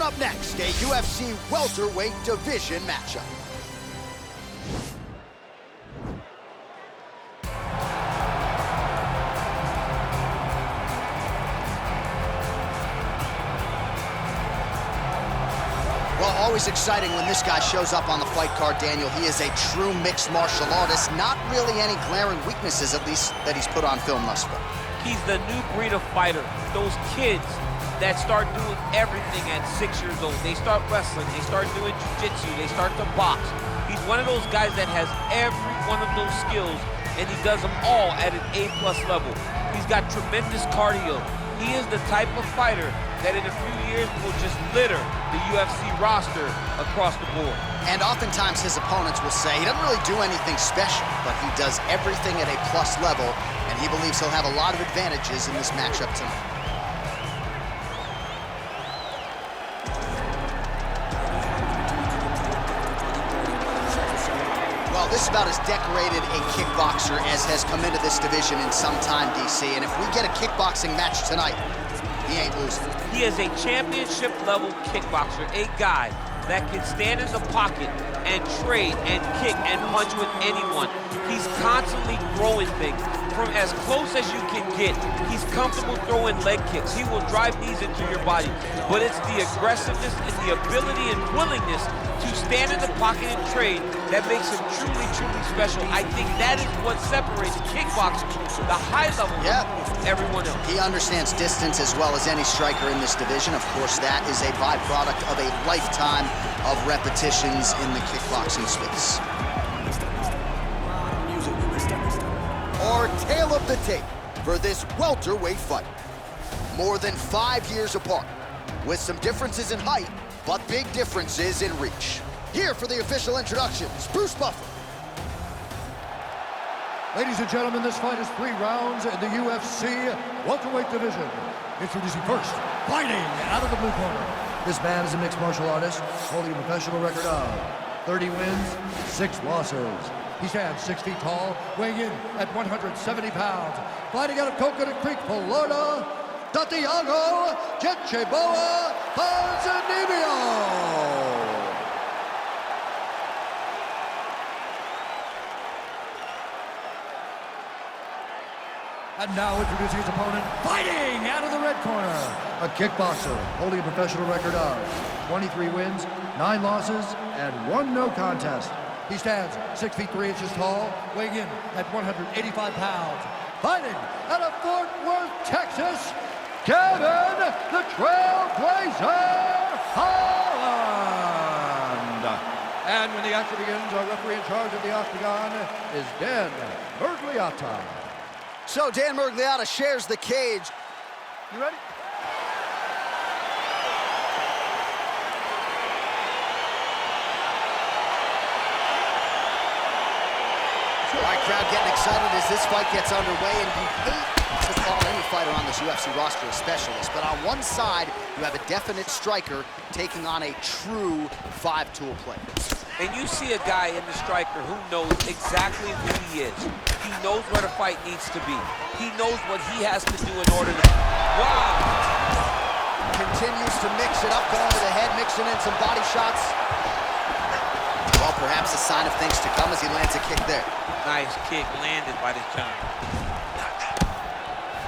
up next, a UFC welterweight division matchup. Well, always exciting when this guy shows up on the fight card, Daniel. He is a true mixed martial artist. Not really any glaring weaknesses, at least, that he's put on film thus far. He's the new breed of fighter. Those kids that start doing everything at 6 years old. They start wrestling, they start doing jiu-jitsu, they start to box. He's one of those guys that has every one of those skills, and he does them all at an A+ level. He's got tremendous cardio. He is the type of fighter that in a few years will just litter the UFC roster across the board. And oftentimes his opponents will say he doesn't really do anything special, but he does everything at a plus level, and he believes he'll have a lot of advantages in this matchup tonight. Well, this is about as decorated a kickboxer as has come into this division in some time, DC, and if we get a kickboxing match tonight, he ain't losing. He is a championship-level kickboxer, a guy that can stand in the pocket and trade and kick and punch with anyone. He's constantly throwing things from as close as you can get. He's comfortable throwing leg kicks. He will drive knees into your body, but it's the aggressiveness and the ability and willingness to stand in the pocket and trade that makes him truly, truly special. I think that is what separates kickboxing from the high level of everyone else. He understands distance as well as any striker in this division. Of course, that is a byproduct of a lifetime of repetitions in the kickboxing space. Our tale of the tape for this welterweight fight. More than 5 years apart, with some differences in height, but big differences in reach. Here for the official introductions, Bruce Buffer. Ladies and gentlemen, this fight is 3 rounds in the UFC welterweight division. Introducing first, fighting out of the blue corner. This man is a mixed martial artist, holding a professional record of 30 wins, 6 losses. He stands 6 feet tall, weighing in at 170 pounds. Fighting out of Coconut Creek, Florida, Santiago Ponzinibbio. And now introducing his opponent, fighting out of the red corner. A kickboxer holding a professional record of 23 wins, 9 losses, and 1 no contest. He stands 6 feet 3 inches tall, weighing in at 185 pounds. Fighting out of Fort Worth, Texas, Kevin the Trailblazer Holland. And when the action begins, our referee in charge of the octagon is Dan Mergliata. So Dan Mergliata shares the cage. You ready? All right, crowd getting excited as this fight gets underway, and you hate to call any fighter on this UFC roster a specialist, but on one side, you have a definite striker taking on a true 5-tool player. And you see a guy in the striker who knows exactly who he is. He knows where the fight needs to be. He knows what he has to do in order to... Wow! Continues to mix it up, going to the head, mixing in some body shots. Well, perhaps a sign of things to come as he lands a kick there. Nice kick landed by this John.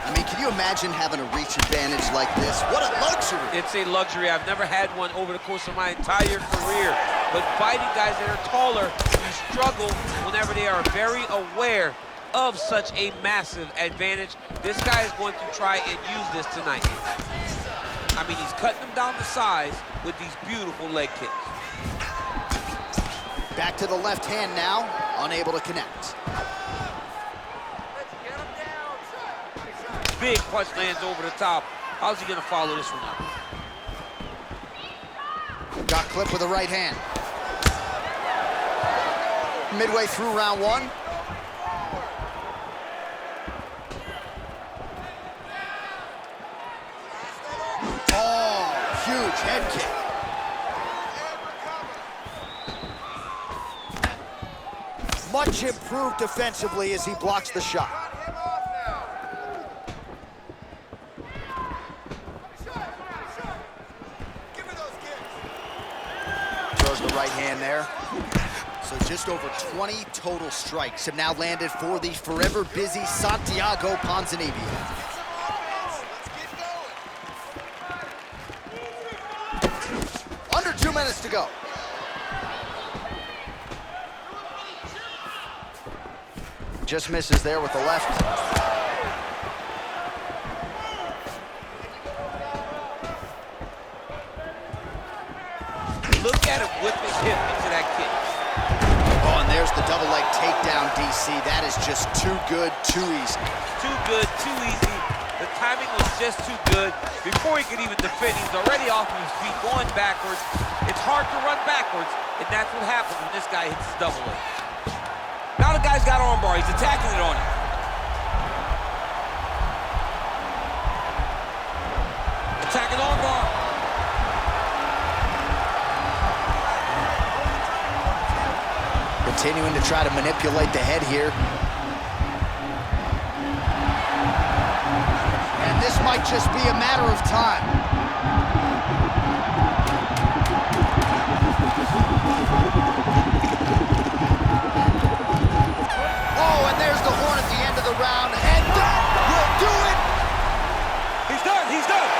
I mean, can you imagine having a reach advantage like this? What a luxury! It's a luxury. I've never had one over the course of my entire career. But fighting guys that are taller, you struggle whenever they are very aware of such a massive advantage. This guy is going to try and use this tonight. I mean, he's cutting them down to size with these beautiful leg kicks. Back to the left hand now, unable to connect. Big punch lands over the top. How's he gonna follow this one up? Got clipped with the right hand. Midway through round 1. Oh, huge head kick. Much improved defensively as he blocks the shot. right hand there. So just over 20 total strikes have now landed for the forever busy Santiago Ponzinibbio. Under 2 minutes to go. Just misses there with the left. Look at him whip his hip into that kick. Oh, and there's the double leg takedown, DC. That is just too good, too easy. Too good, too easy. The timing was just too good. Before he could even defend, he's already off of his feet, going backwards. It's hard to run backwards, and that's what happens when this guy hits the double leg. Now the guy's got armbar. He's attacking it on him. Attacking armbar. Continuing to try to manipulate the head here. And this might just be a matter of time. Oh, and there's the horn at the end of the round, and that will do it! He's done, he's done!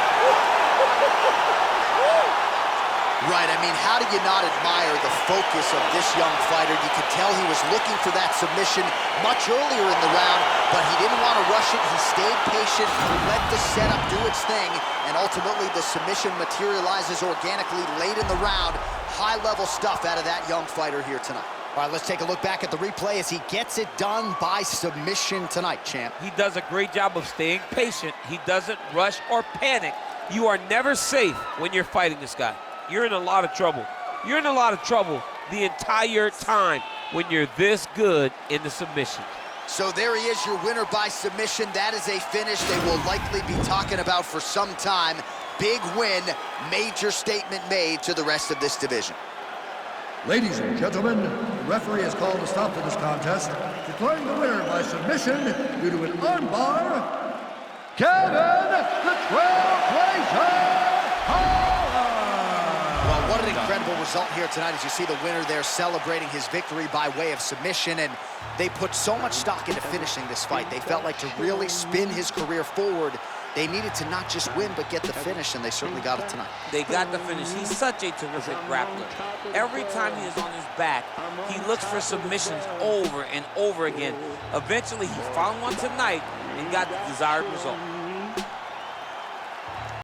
Right, I mean, how do you not admire the focus of this young fighter? You could tell he was looking for that submission much earlier in the round, but he didn't want to rush it. He stayed patient, let the setup do its thing, and ultimately the submission materializes organically late in the round. High-level stuff out of that young fighter here tonight. All right, let's take a look back at the replay as he gets it done by submission tonight, champ. He does a great job of staying patient. He doesn't rush or panic. You are never safe when you're fighting this guy. You're in a lot of trouble. You're in a lot of trouble the entire time when you're this good in the submission. So there he is, your winner by submission. That is a finish they will likely be talking about for some time. Big win, major statement made to the rest of this division. Ladies and gentlemen, the referee has called a stop to this contest, declaring the winner by submission due to an armbar, Kevin the Trailblazer Holland! Well, what an incredible result here tonight as you see the winner there celebrating his victory by way of submission, and they put so much stock into finishing this fight. They felt like to really spin his career forward, they needed to not just win, but get the finish, and they certainly got it tonight. They got the finish. He's such a terrific grappler. Every time he is on his back, he looks for submissions over and over again. Eventually, he found one tonight and got the desired result.